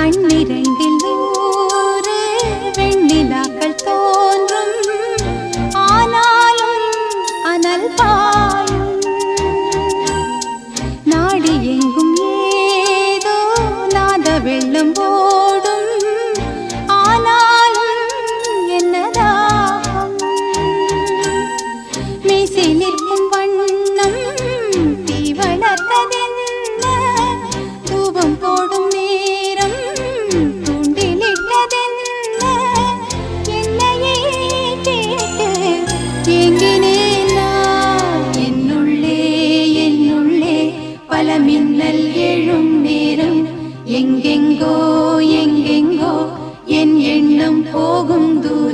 கண்ணிரண்டில் நூறு வெண்ணிலாக்கள் தோன்றும், ஆனாலும் அனல் பாயும். நாடி எங்கும் ஏதோ நாத வெள்ளம் ஓடும், ஆனாலும் என்னதாகும். மீசை நிற்கும் வண்ணம் தீ வளர்த்ததென்ன, தூபம் போடும் நேரம் தூண்டிலிட்டதென்ன. என்னையே கேட்டு ஏங்கினேன் நான். என்னுள்ளே பல மின்னல் எழும் நேரம், எங்கெங்கோ எங்கெங்கோ என் எண்ணம் போகும் தூரம்.